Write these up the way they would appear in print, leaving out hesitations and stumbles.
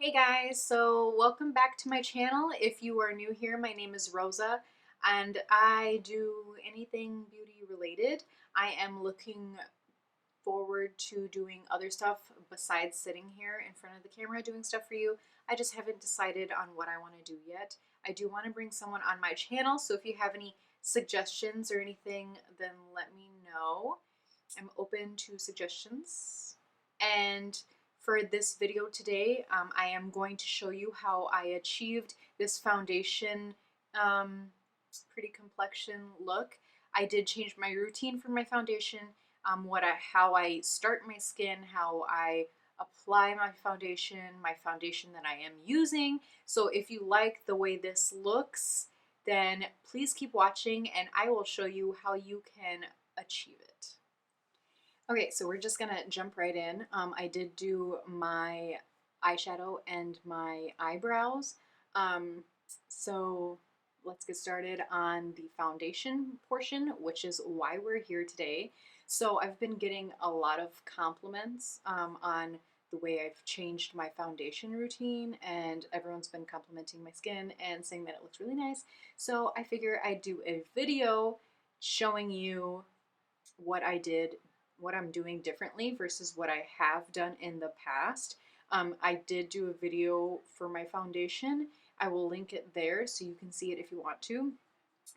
Hey guys, so welcome back to my channel. If you are new here, my name is Rosa and I do anything beauty related. I am looking forward to doing other stuff besides sitting here in front of the camera doing stuff for you. I just haven't decided on what I want to do yet. I do want to bring someone on my channel, so if you have any suggestions or anything, then let me know. I'm open to suggestions. And for this video today, I am going to show you how I achieved this foundation pretty complexion look. I did change my routine for my foundation, how I start my skin, how I apply my foundation that I am using. So if you like the way this looks, then please keep watching and I will show you how you can achieve it. Okay, so we're just gonna jump right in. I did do my eyeshadow and my eyebrows. So let's get started on the foundation portion, which is why we're here today. So I've been getting a lot of compliments on the way I've changed my foundation routine, and everyone's been complimenting my skin and saying that it looks really nice. So I figure I'd do a video showing you what I'm doing differently versus what I have done in the past. I did do a video for my foundation. I will link it there so you can see it if you want to.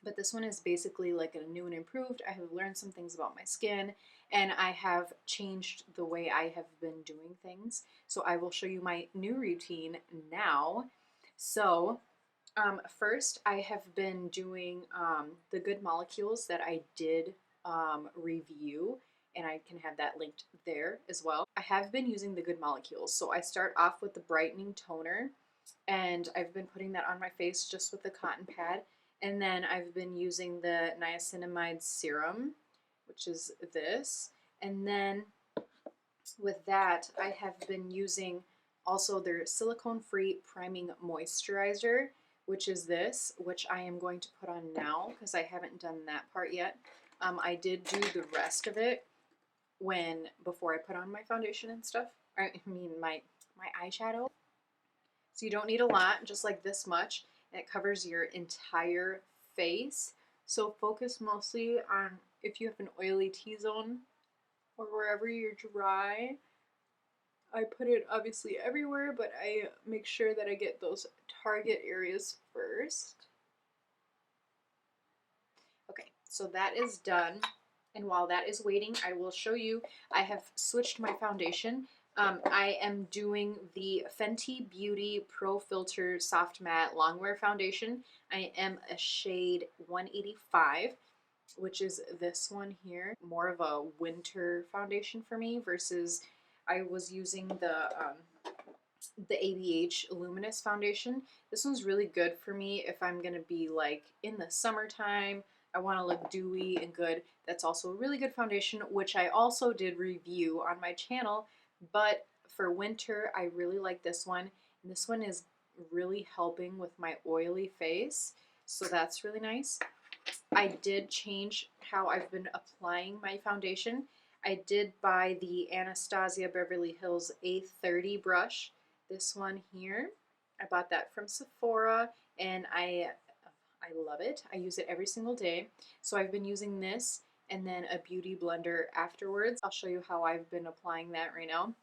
But this one is basically like a new and improved. I have learned some things about my skin and I have changed the way I have been doing things. So I will show you my new routine now. So first I have been doing the Good Molecules that I did review, and I can have that linked there as well. I have been using the Good Molecules. So I start off with the brightening toner, and I've been putting that on my face just with the cotton pad. And then I've been using the niacinamide serum, which is this. And then with that, I have been using also their silicone-free priming moisturizer, which is this, which I am going to put on now because I haven't done that part yet. I did do the rest of it before I put on my foundation and stuff. I mean my eyeshadow. So you don't need a lot, just like this much. And it covers your entire face. So focus mostly on if you have an oily T-zone or wherever you're dry. I put it obviously everywhere, but I make sure that I get those target areas first. Okay, so that is done. And while that is waiting, I will show you, I have switched my foundation. I am doing the Fenty Beauty Pro Filter Soft Matte Longwear Foundation. I am a shade 185, which is this one here. More of a winter foundation for me versus I was using the ABH Luminous Foundation. This one's really good for me if I'm gonna be like in the summertime. I want to look dewy and good. That's also a really good foundation, which I also did review on my channel. But for winter, I really like this one. And this one is really helping with my oily face. So that's really nice. I did change how I've been applying my foundation. I did buy the Anastasia Beverly Hills A30 brush. This one here. I bought that from Sephora and I love it. I use it every single day. So I've been using this and then a beauty blender afterwards. I'll show you how I've been applying that right now.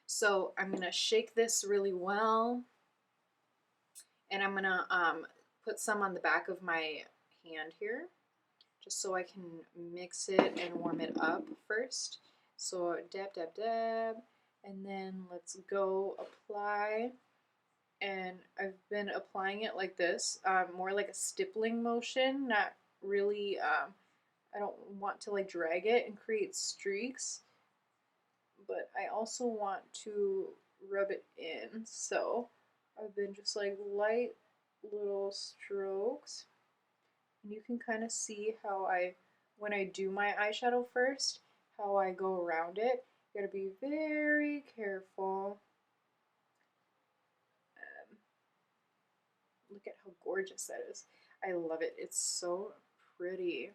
So I'm gonna shake this really well, and I'm gonna put some on the back of my hand here, just so I can mix it and warm it up first. So dab, dab, dab, and then let's go apply. And I've been applying it like this, more like a stippling motion, not really, I don't want to like drag it and create streaks, but I also want to rub it in. So I've been just like light little strokes, and you can kind of see how when I do my eyeshadow first, how I go around it. You gotta be very careful. Look at how gorgeous that is. I love it. It's so pretty.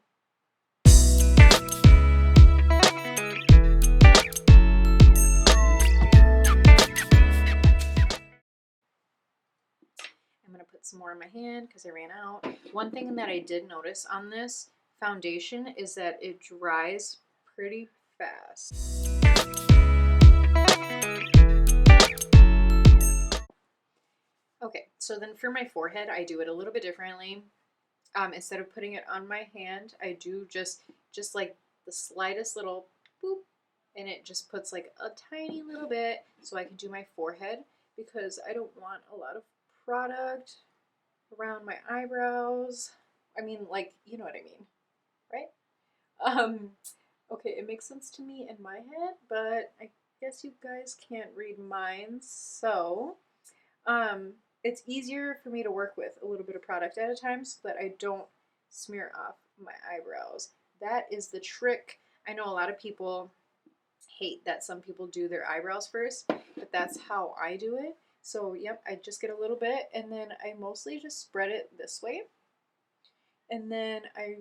put some more in my hand because I ran out. One thing that I did notice on this foundation is that it dries pretty fast. Okay, so then for my forehead, I do it a little bit differently. Instead of putting it on my hand, I do just like the slightest little boop, and it just puts like a tiny little bit so I can do my forehead because I don't want a lot of product around my eyebrows. I mean, like, you know what I mean, right? Okay, it makes sense to me in my head, but I guess you guys can't read mine, so um, it's easier for me to work with a little bit of product at a time so that I don't smear off my eyebrows. That is the trick. I know a lot of people hate that some people do their eyebrows first, but that's how I do it. So, yep, I just get a little bit and then I mostly just spread it this way. And then I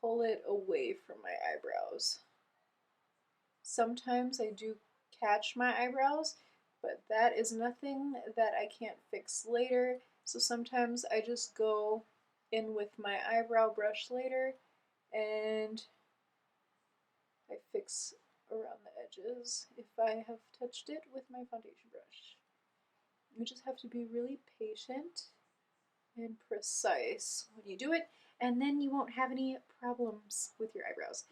pull it away from my eyebrows. Sometimes I do catch my eyebrows, but that is nothing that I can't fix later. So sometimes I just go in with my eyebrow brush later and I fix around the edges if I have touched it with my foundation brush. You just have to be really patient and precise when you do it, and then you won't have any problems with your eyebrows.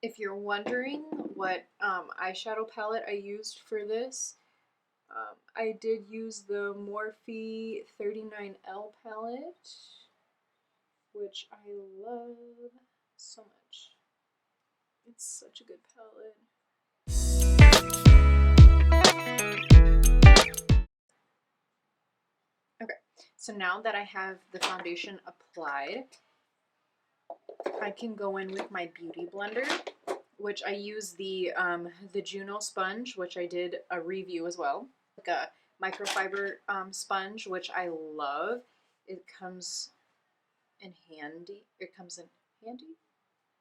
If you're wondering what eyeshadow palette I used for this, I did use the Morphe 39L palette, which I love so much. It's such a good palette. Okay, so now that I have the foundation applied, I can go in with my Beauty Blender, which I use the Juno sponge, which I did a review as well. Like a microfiber sponge, which I love. It comes in handy. It comes in handy?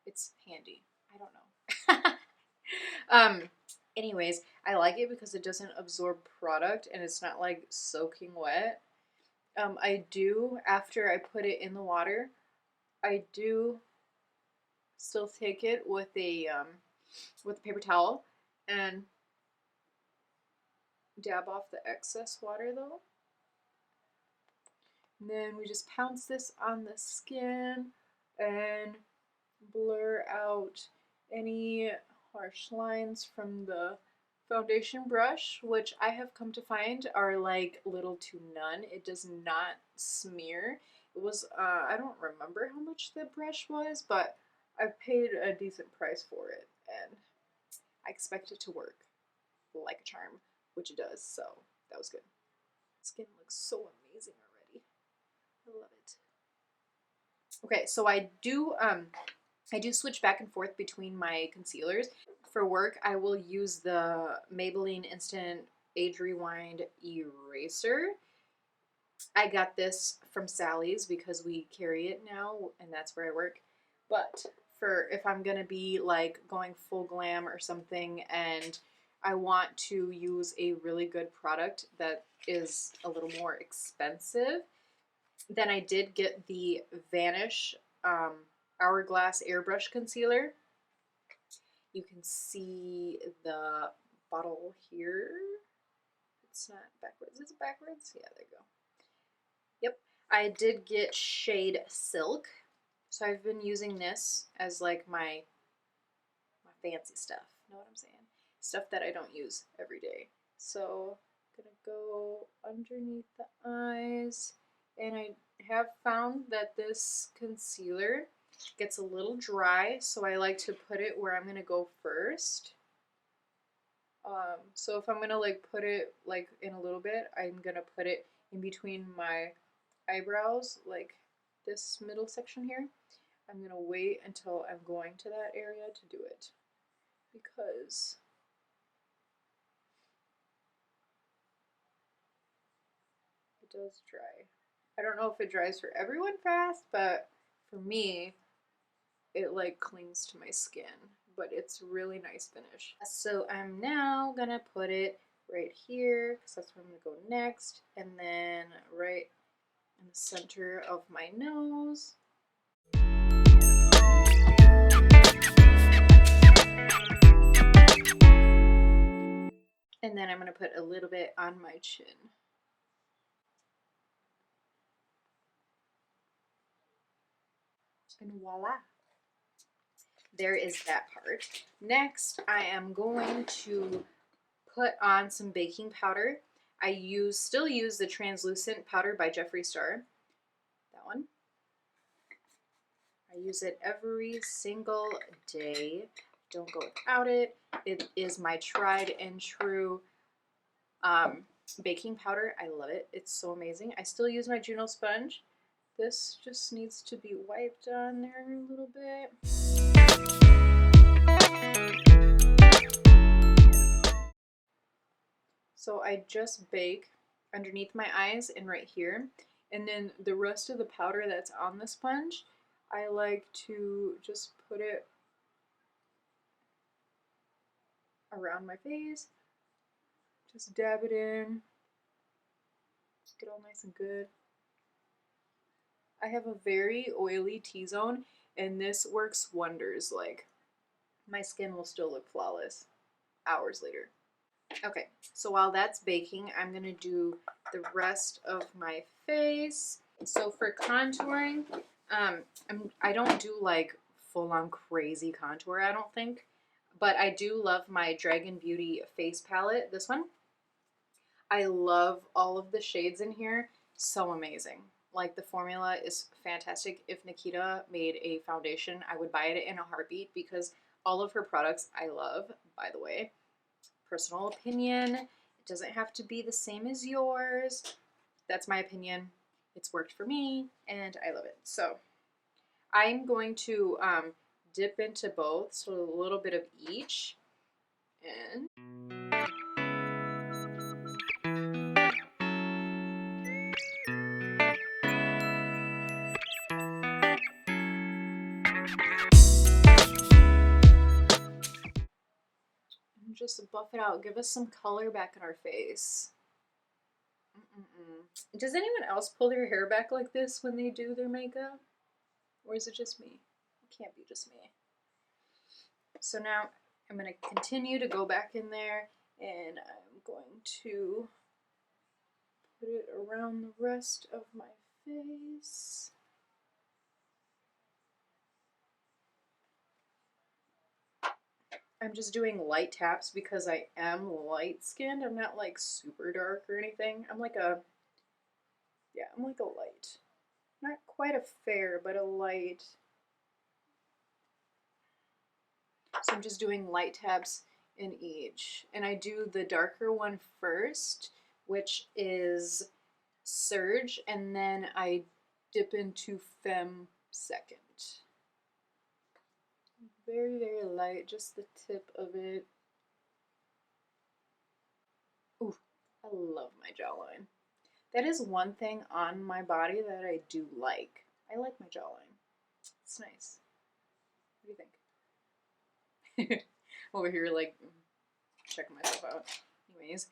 It's handy. I don't know. Anyways, I like it because it doesn't absorb product and it's not like soaking wet. I do, after I put it in the water, I do still take it with a paper towel and dab off the excess water though. And then we just pounce this on the skin and blur out any harsh lines from the foundation brush, which I have come to find are like little to none. It does not smear. It was, I don't remember how much the brush was, but I paid a decent price for it and I expect it to work like a charm, which it does, so that was good. Skin looks so amazing already. I love it. Okay, so I do switch back and forth between my concealers. For work, I will use the Maybelline Instant Age Rewind Eraser. I got this from Sally's because we carry it now and that's where I work. But for if I'm gonna be like going full glam or something and I want to use a really good product that is a little more expensive, then I did get the Vanish Hourglass Airbrush Concealer. You can see the bottle here. It's not backwards. Is it backwards? Yeah, there you go. Yep. I did get shade Silk. So I've been using this as like my fancy stuff. Know what I'm saying? Stuff that I don't use every day. So I'm gonna go underneath the eyes. And I have found that this concealer gets a little dry, so I like to put it where I'm gonna go first. So if I'm gonna like put it like in a little bit, I'm gonna put it in between my eyebrows, like this middle section here. I'm gonna wait until I'm going to that area to do it because it does dry. I don't know if it dries for everyone fast, but for me, it like clings to my skin, but it's really nice finish. So I'm now gonna put it right here, because that's where I'm going to go next, and then right in the center of my nose. And then I'm going to put a little bit on my chin. And voila. There is that part. Next, I am going to put on some baking powder. I still use the translucent powder by Jeffree Star. That one. I use it every single day. Don't go without it. It is my tried and true baking powder. I love it. It's so amazing. I still use my Juno sponge. This just needs to be wiped on there a little bit. So I just bake underneath my eyes and right here. And then the rest of the powder that's on the sponge, I like to just put it around my face. Just dab it in. Get all nice and good. I have a very oily T-zone and this works wonders. Like, my skin will still look flawless hours later. Okay, so while that's baking, I'm gonna do the rest of my face. So for contouring, I don't do like full-on crazy contour, I don't think, but I do love my Dragon Beauty face palette, this one. I love all of the shades in here, so amazing. Like, the formula is fantastic. If Nikita made a foundation, I would buy it in a heartbeat because all of her products I love, by the way. Personal opinion. It doesn't have to be the same as yours. That's my opinion. It's worked for me and I love it. So I'm going to dip into both, so a little bit of each. And just buff it out. Give us some color back in our face. Does anyone else pull their hair back like this when they do their makeup? Or is it just me? It can't be just me. So now I'm going to continue to go back in there and I'm going to put it around the rest of my face. I'm just doing light taps because I am light skinned. I'm not like super dark or anything. I'm like a light. Not quite a fair, but a light. So I'm just doing light taps in each. And I do the darker one first, which is Surge, and then I dip into Femme second. Very, very light, just the tip of it. Ooh, I love my jawline. That is one thing on my body that I do like. I like my jawline. It's nice. What do you think? Over here, like, checking myself out. Anyways,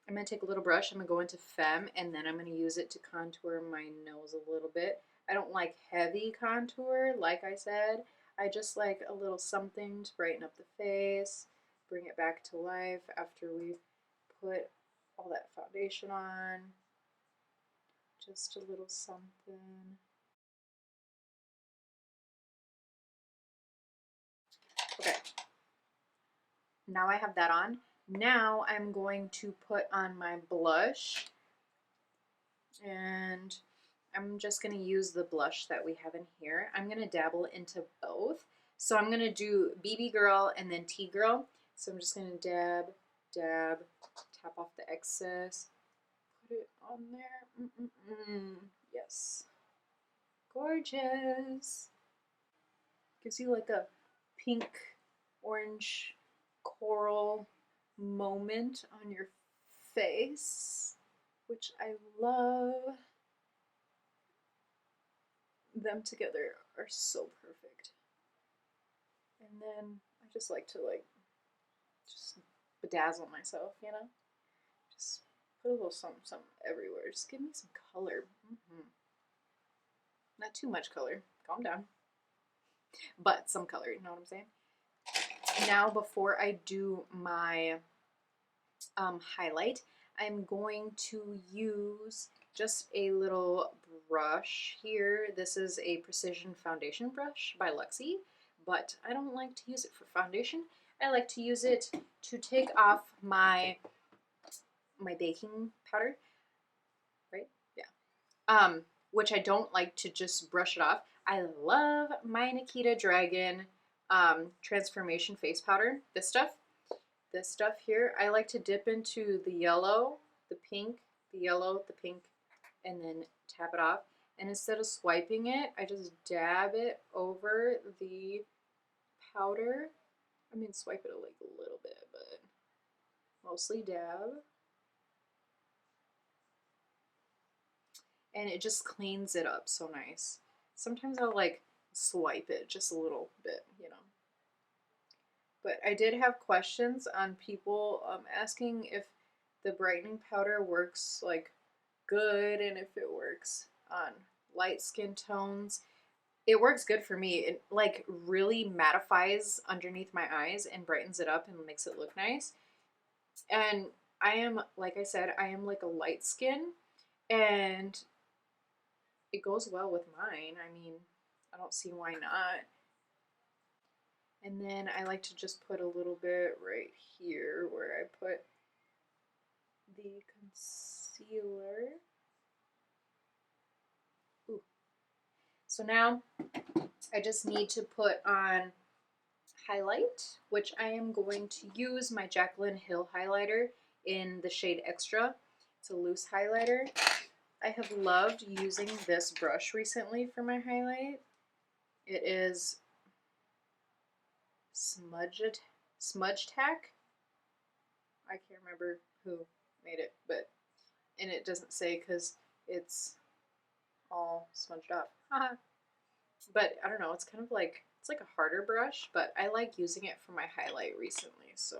I'm going to take a little brush. I'm going to go into Femme, and then I'm going to use it to contour my nose a little bit. I don't like heavy contour, like I said. I just like a little something to brighten up the face, bring it back to life after we put all that foundation on. Just a little something. Okay. Now I have that on. Now I'm going to put on my blush. And I'm just going to use the blush that we have in here. I'm going to dabble into both. So I'm going to do BB Girl and then T Girl. So I'm just going to dab, dab, tap off the excess, put it on there. Yes. Gorgeous. Gives you like a pink, orange, coral moment on your face, which I love. Them together are so perfect. And then I just like to just bedazzle myself, you know? Just put a little something, something everywhere. Just give me some color. Not too much color. Calm down. But some color, you know what I'm saying? Now, before I do my highlight, I'm going to use just a little brush here. This is a Precision Foundation brush by Luxie, but I don't like to use it for foundation. I like to use it to take off my baking powder, right? Yeah. Which I don't like to just brush it off. I love my Nikita Dragun Transformation Face Powder. This stuff here, I like to dip into the yellow, the pink, the yellow, the pink, and then tap it off. And instead of swiping it, I just dab it over the powder. I mean, swipe it like a little bit, but mostly dab. And it just cleans it up so nice. Sometimes I'll like swipe it just a little bit, you know. But I did have questions on people asking if the brightening powder works like good and if it works on light skin tones. It works good for me. It like really mattifies underneath my eyes and brightens it up and makes it look nice. And I am, like I said, I am like a light skin, and it goes well with mine. I mean, I don't see why not. And then I like to just put a little bit right here where I put the concealer. Ooh. So now I just need to put on highlight, which I am going to use my Jaclyn Hill highlighter in the shade Extra. It's a loose highlighter. I have loved using this brush recently for my highlight. It is Smudge Tack. I can't remember who made it, but and it doesn't say because it's all smudged off. But I don't know, it's kind of like, it's like a harder brush, but I like using it for my highlight recently, so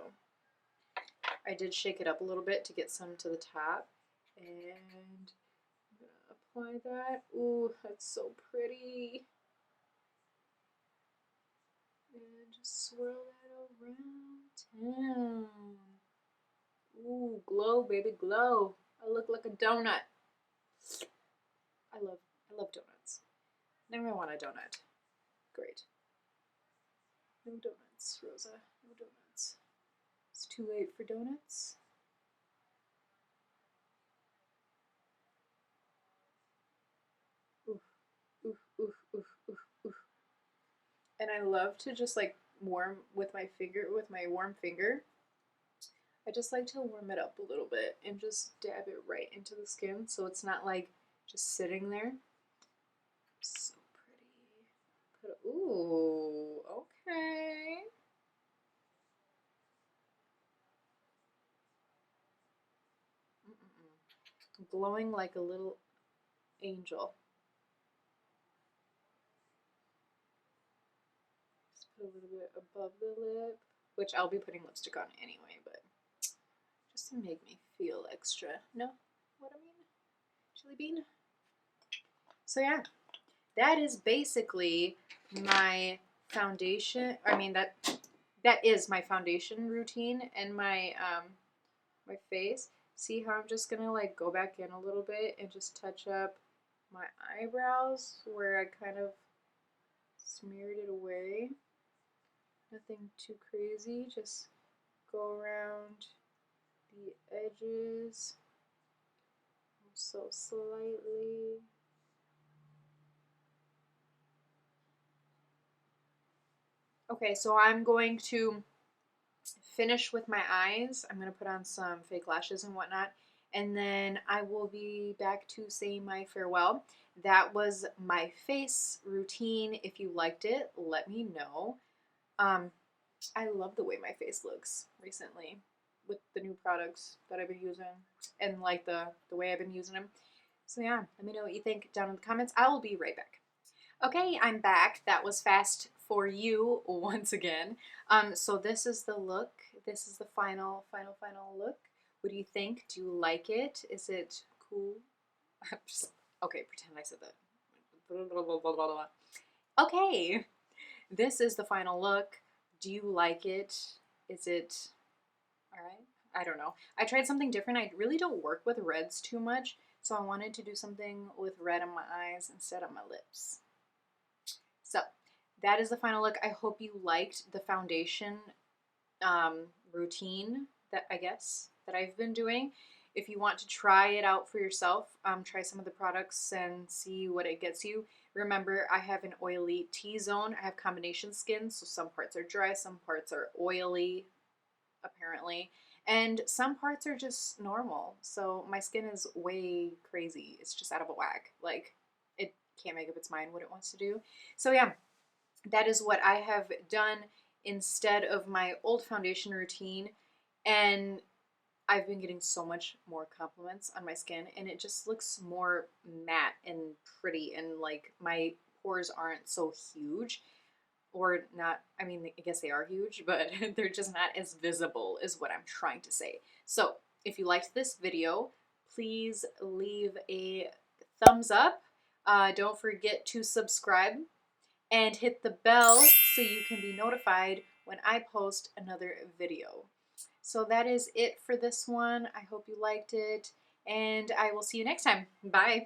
I did shake it up a little bit to get some to the top, and I'm gonna apply that. Ooh, that's so pretty. And just swirl that around town. Ooh, glow, baby, glow. I look like a donut. I love donuts. Now I want a donut. Great. No donuts, Rosa. No donuts. It's too late for donuts. Oof, oof, oof, oof, oof, oof. And I love to just like warm with my warm finger. I just like to warm it up a little bit and just dab it right into the skin so it's not like just sitting there. So pretty. Ooh, okay. Glowing like a little angel. Just put a little bit above the lip, which I'll be putting lipstick on anyway, but just to make me feel extra. Know what I mean? Chili bean. So yeah, that is basically my foundation. I mean that is my foundation routine and my my face. See how I'm just gonna like go back in a little bit and just touch up my eyebrows where I kind of smeared it away. Nothing too crazy, just go around the edges so slightly. Okay, so I'm going to finish with my eyes. I'm going to put on some fake lashes and whatnot, and then I will be back to say my farewell. That was my face routine. If you liked it, let me know. I love the way my face looks recently with the new products that I've been using and like the way I've been using them. So yeah, let me know what you think down in the comments. I will be right back. Okay, I'm back. That was fast for you once again. So this is the look. This is the final look What do you think? Do you like it? Is it cool? Okay, pretend I said that. Okay, this is the final look. Do you like it? Is it all right? I don't know. I tried something different. I really don't work with reds too much, so I wanted to do something with red on my eyes instead of my lips. So that is the final look. I hope you liked the foundation routine that I've been doing. If you want to try it out for yourself, try some of the products and see what it gets you. Remember, I have an oily T-zone. I have combination skin, so some parts are dry, some parts are oily, apparently, and some parts are just normal. So my skin is way crazy. It's just out of a whack. Like, it can't make up its mind what it wants to do. So yeah, that is what I have done instead of my old foundation routine. And I've been getting so much more compliments on my skin, and it just looks more matte and pretty, and like my pores aren't so huge, or not. I mean, I guess they are huge, but they're just not as visible, is what I'm trying to say. So if you liked this video, please leave a thumbs up. Don't forget to subscribe and hit the bell so you can be notified when I post another video. So that is it for this one. I hope you liked it, and I will see you next time. Bye.